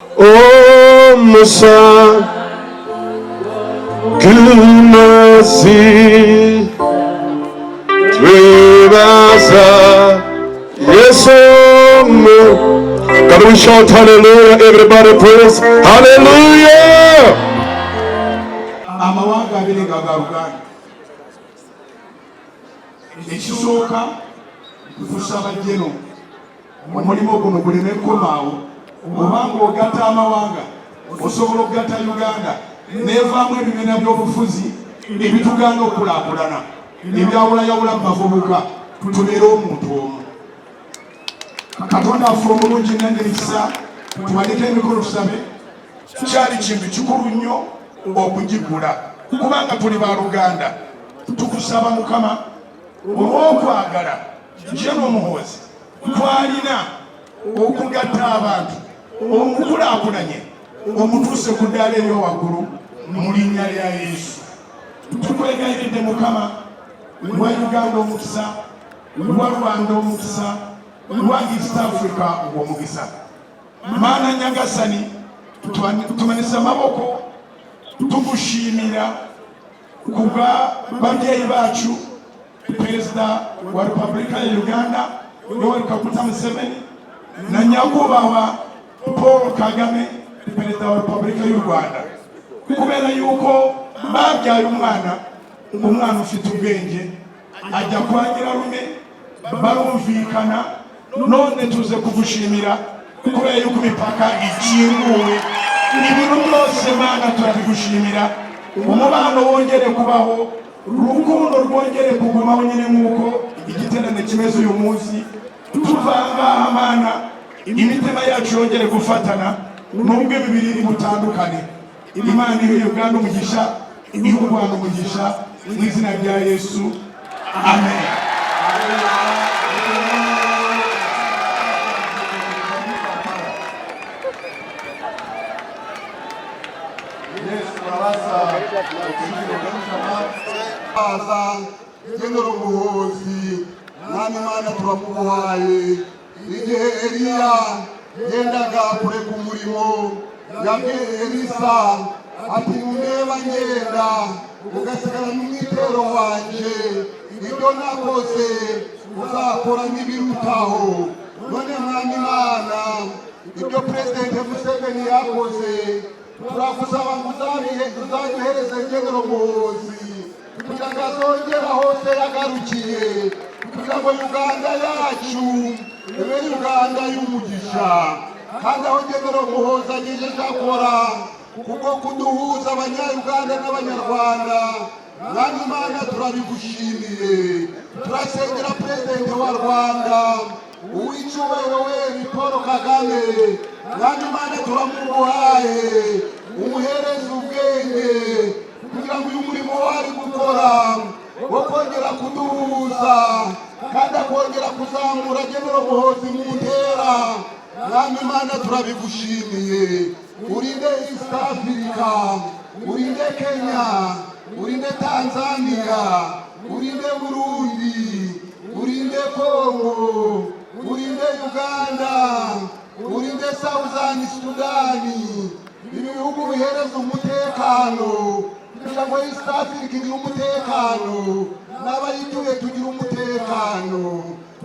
Oh Musa Gumasi Twebaza Yesomu. Can we shout hallelujah? Everybody praise hallelujah. Amawanga abiri gagarugana ekisooka kusaba jeno omulimo guno guleme komaawo obanga ogatta amawanga osobola okugatta Uganda nevaamu ebibiina by'obufuzi ebitugaana okulaakulana ebyawulayawula mu bavubuka tubeere omuntu omu. Katonda affe omulungi n'ekisa tubaleke emikono tusabe. Kyali kintu kikulu nnyo okugigula kubanga tuli ba Luganda. Tukusaba Mukama olw'okwagala Jeno Muhoozi twalina okugatta abantu omukulaakulanye omutuuse ku ddaala ery'owaggulu mu linnya lya Yesu. Tukwegayiridde Mukama lwa Uganda omukisa, lwa Rwanda omukisa, lwa East Africa omukisa. Maana Nyagasani tumanisa amaboko tukushimira kuba babyeyi bacu Perezida wa Repubulika ya Uganda Yoweri Kaguta Museveni na nyakubahwa Paul Kagame Perezida wa Repubulika y'u Rwanda, kubera yuko babyaye umwana ufite ubwenge ajya kwa nyirarume barumvikana. None tuze kugushimira kubera yuko imipaka ikinguwe, ibintu byose Mana turabigushimira. Umubano wongere kubaho, urukundo rwongere kugumaho nyine nk'uko igiterane kimeze uyu munsi. Tuvanga Mana imitima yacu yongere gufatana nubwo bibiri butandukane. Imana ihe Uganda umugisha, ihe u Rwanda umugisha, mu izina rya Yesu amen. Bugingo Muhoozi nani Mana turamuhaye igihe Eliya yendaga kureka umurimo yabwiye Elisa ati mundeba ngenda ugasigara n'umwitero wanje, ibyo nakoze uzakora n'ibirutaho. None mwami Mana ibyo President Museveni yakoze turakusaba ngo uzabihereze Bugingo Muhoozi kugira ngo azongera hose yagarukiye, kugira ngo Uganda yacu ibe Uganda y'umugisha. Kandi aho Bugingo Muhoozi agejeje akora kuko kuduhuza Abanya-Uganda n'Abanyarwanda, mwami Mana turabigushimiye. Turasengera President wa Rwanda uw'icyubahiro Paul Kagame, mwami Mana turamuhaye umuhereza ubwenge kugira ngo uyu murimo wari gukora wo kongera kuduhuza kandi akongera kuzamura Bugingo Muhoozi mu ntera. Mwami Mana turabigushimiye. Urinde East Africa, urinde Kenya, urinde Tanzania, urinde Burundi, urinde Congo, urinde Uganda, urinde Southern Sudan. Ibi bihugu bihereza umutekano kugira ngo East Africa igire umutekano n'abayituye tugire umutekano.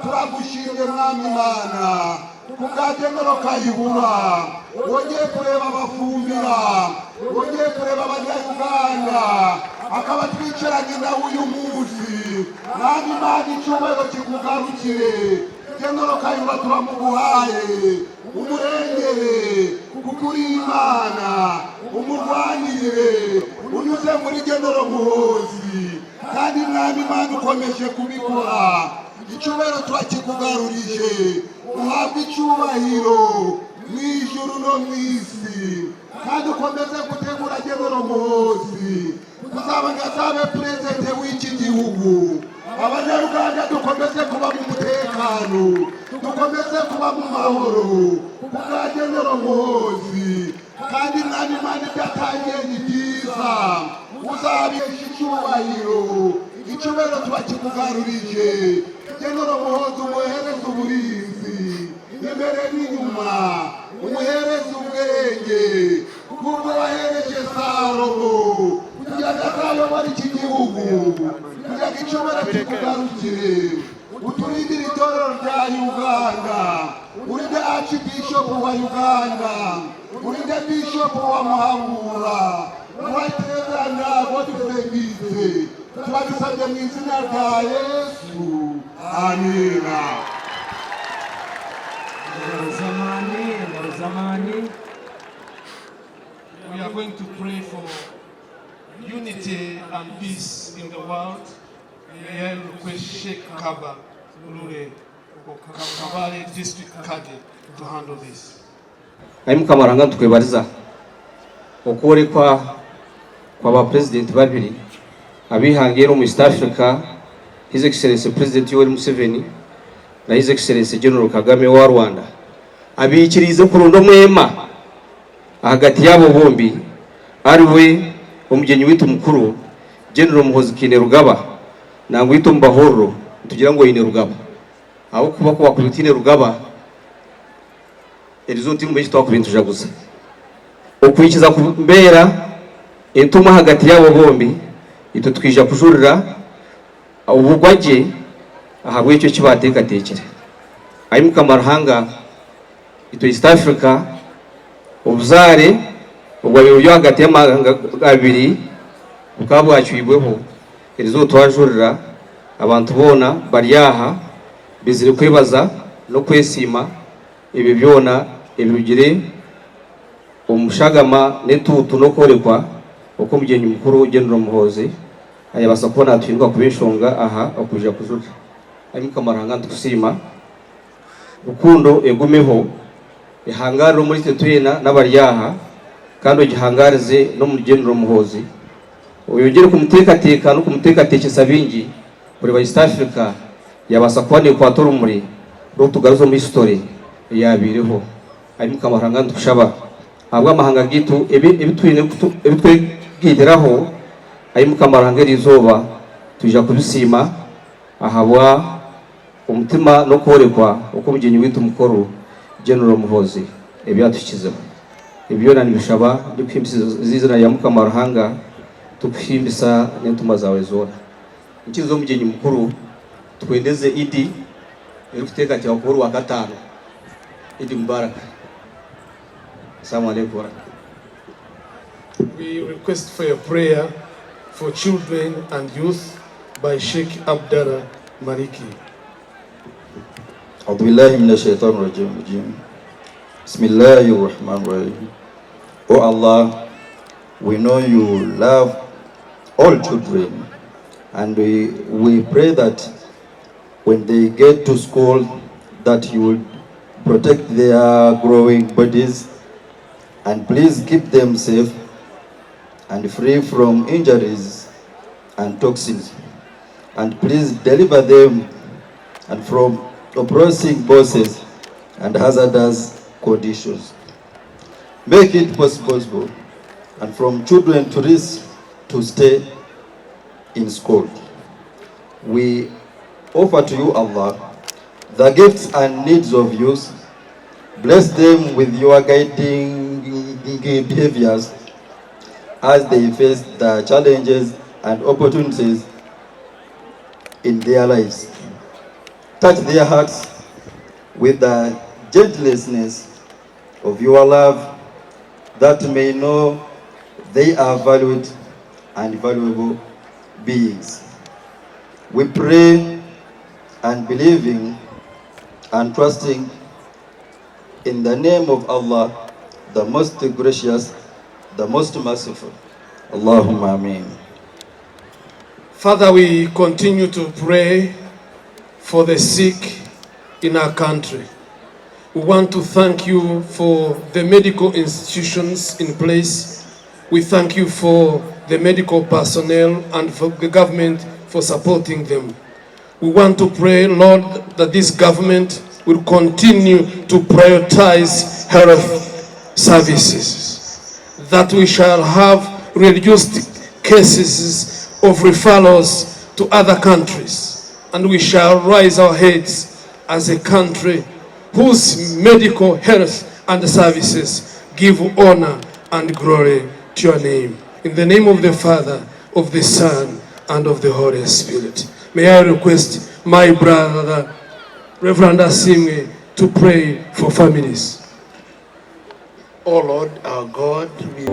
Turagushimye mwami Mana kubwa Bugingo Kayihura, wongeye kureba abafumbira, wongeye kureba Abanya-Uganda akaba twicaranye nawe uyu munsi. Mwami Mana icyubahiro kikugarukire. Bugingo Kayihura turamuguhaye umurengere kuko uri Imana, umurwanire unyuze muri Bugingo Muhoozi. Kandi mwami Mana ukomeje kubikora, icyubahiro turakikugarurije. Uhabwe icyubahiro mu ijuru no mu isi, kandi ukomeze gutegura Bugingo Muhoozi kuzaba ngazabe President w'iki gihugu. Abanya-Uganda dukomeze kuba mu mutekano, dukomeze kuba mu mahoro kubwa Bugingo Muhoozi. Kandi mwami Mana ibyatangiye ni byiza, uzabihesha icyubahiro. Icyubahiro turakikugarurije. Bugingo Muhoozi umuhereze uburinzi imbere n'inyuma, umuhereze ubwenge kuko wahereje Salomo kugira ngo azayobore iki gihugu kugira ngo icobora kikugarukire uturindire itorero rya Uganda urinde Archbishop wa Uganda urinde Bishop wa Muhabura uwaterana Godfrey turabisabye mu izina rya Yesu amina. We are going to pray for unity and peace in the world. We have request Sheikh Kaba Lure Kabale District Kadi to handle this. Aimu kamaranga tukwebariza okore kwa ba president babiri abihangiro mu East Africa, His Excellency President Yoweri Museveni na His Excellency General Kagame wa Rwanda abikirize kurundo mwema hagati yabo bombi ariwe umugenyi witu mukuru General Muhozi Kinyarwanda nango witu mbahoro tugira ngo yine Rugaba aho kuba ko bakubitine Rugaba erizoti mu bishitwa kubintuja gusa okwikiza kumbera entuma hagati yabo bombi ito twija kujurira ubugwaje ahabwe icyo kibateka tekere ayimu kamarhanga ito East Africa ubuzare ubwo byo hagati y'amahanga abiri ukabwacibweho erizo twajurira abantu bona bariyaha bizire kwibaza no kwesima ibi byona ibigire umushagama netutu no korekwa uko mugenyi mukuru General Muhozi ayabasa kubona atwirwa kubishonga aha okuja kujura ayimu kamarhanga tukusima rukundo egumeho ihangaro muri tetwena n'abariyaha kandi ogihangarize no mu General Muhozi uyogere kumutekateka no kumutekateka bingi kuri ba East Africa yabasa kubane kwa torumuri ro tugaruzo mu history yabireho ayimu kamarhanga tukushaba abwa mahanga gitu ebitwe gideraho ayimu kamarhanga rizoba tuja kubisima ahabwa umutima no korekwa uko mugenyi witu mukuru General Muhozi ebyatukizeho ibyo nani bishaba ndikwimbisa ya mukamarhanga tukwimbisa n'entuma zawe zona ikizo mugenyi mukuru twendeze idi erufiteka cya kuru wa gatano idi mubaraka. Assalamu alaikum. We request for a prayer for children and youth by Sheikh Abdallah Mariki. أعوذ بالله من الشيطان الرجيم. بسم الله الرحمن الرحيم. Oh Allah, we know you love all children, and we pray that when they get to school that you will protect their growing bodies and please keep them safe and free from injuries and toxins, and please deliver them and from oppressing bosses and hazardous conditions. Make it possible and from children to risk to stay in school. We offer to you, Allah, the gifts and needs of youth. Bless them with your guiding behaviors as they face the challenges and opportunities in their lives. Touch their hearts with the gentleness of your love, that may know they are valued and valuable beings. We pray and believing and trusting in the name of Allah, the most gracious, the most merciful. Allahumma ameen. Father, we continue to pray for the sick in our country. We want to thank you for the medical institutions in place. We thank you for the medical personnel and for the government for supporting them. We want to pray, Lord, that this government will continue to prioritize health services, that we shall have reduced cases of referrals to other countries, and we shall rise our heads as a country whose medical health and services give honor and glory to your name. In the name of the Father, of the Son, and of the Holy Spirit. May I request my brother, Reverend Asimwe, to pray for families. Oh Lord, our God, we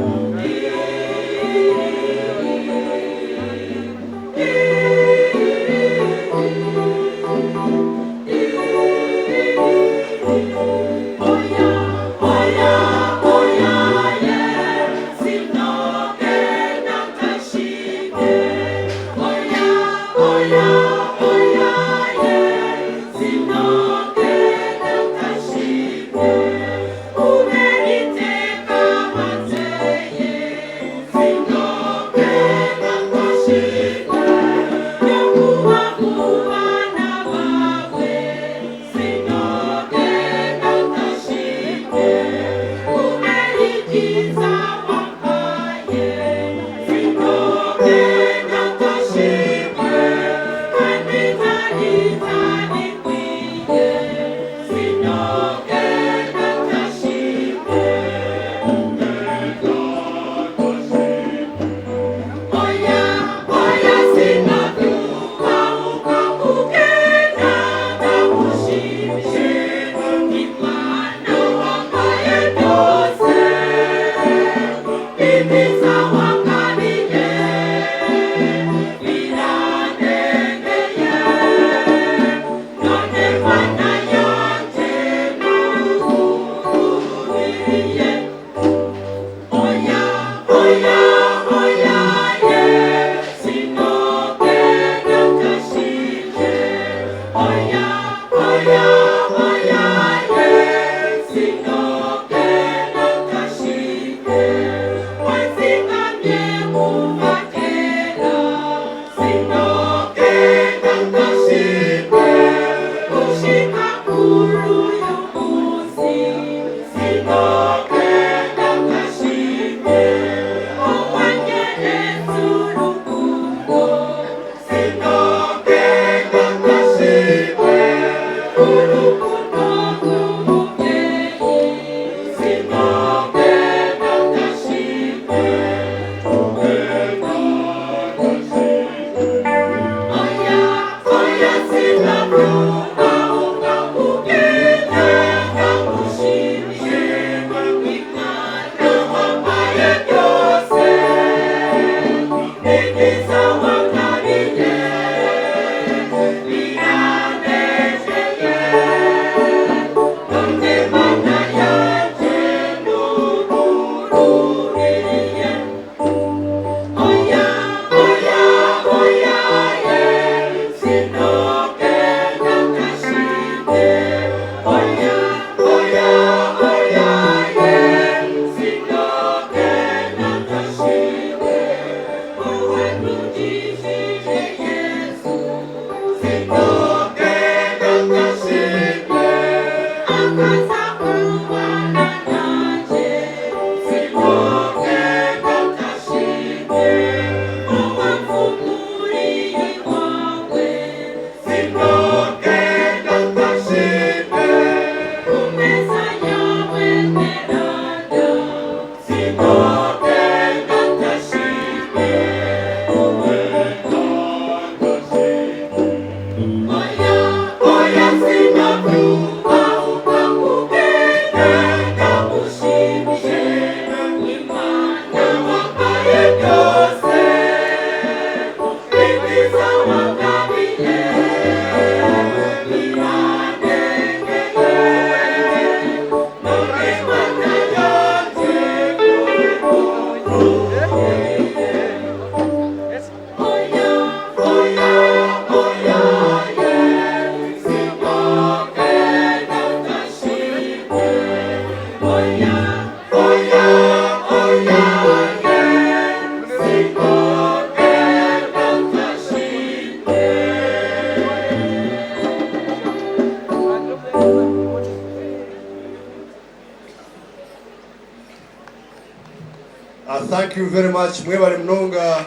Thank you very much. Mwebale mnonga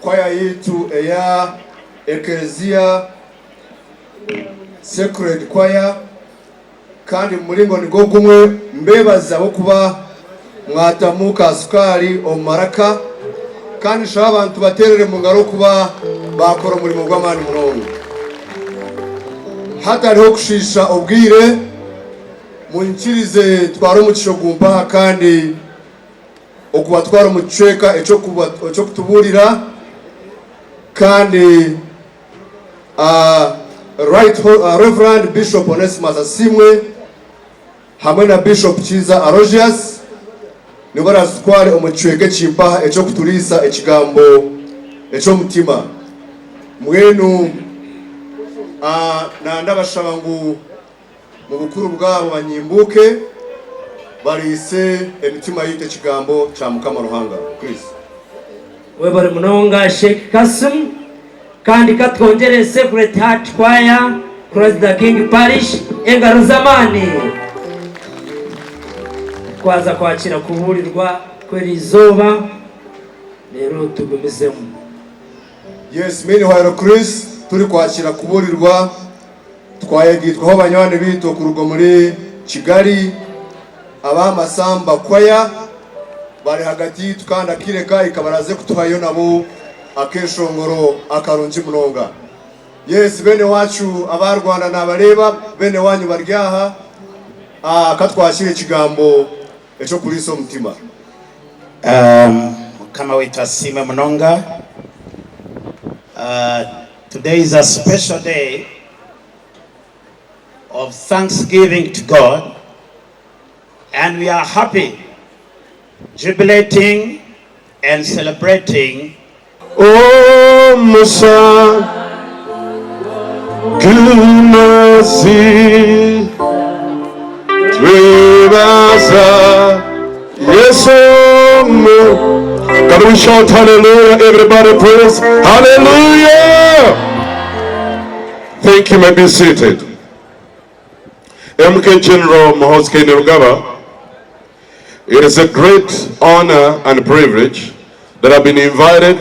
kwaya yitu eya Ecclesia Sacred Choir kandi mulingo nigogumwe mbebaza bo kuba mwatamuka sukari omaraka kandi shaba abantu baterere mu ngaro kuba bakora umurimo gw'amani murongo hatariho kushisha ubwire munkirize twara umucisho gumpa kandi okuba twara umuceka eco kutuburira kandi Reverend Bishop Onesimus Asimwe hamwe na Bishop Chiza Arogias nibo barazitware umucweke cimpa eco kutulisa ekigambo eco mutima mwenu na ndabashaba ngo mu bukuru bwabo banyimbuke barise emitima yite kigambo cha Mukama Ruhanga please we bari munonga Sheikh Kasum kandi katwongere Sacred Heart Choir Cross the King Parish engaro zamani kwaza kwakira kuburirwa kweri izuba rero tugumizemo. Yes, mini wa Chris turi kwakira kuburirwa twayegitwaho abanywane bito ku rugo muri Kigali abamasamba kwaya bari hagati tukanda kireka ikabaraze kutuhayo nabo akeshongoro akarunji munonga. Yes, bene wacu abarwanda nabareba bene wanyu baryaha katwashire ikigambo eco kuriso mutima. Kama wita sime munonga. Today is a special day of thanksgiving to God, and we are happy, jubilating and celebrating. Oh Musa Kumasi Twebaza Yesu. Can we shout hallelujah? Everybody praise hallelujah. Thank you. May be seated. MK General Mahoz Kinyarwanda, it is a great honor and privilege that I've been invited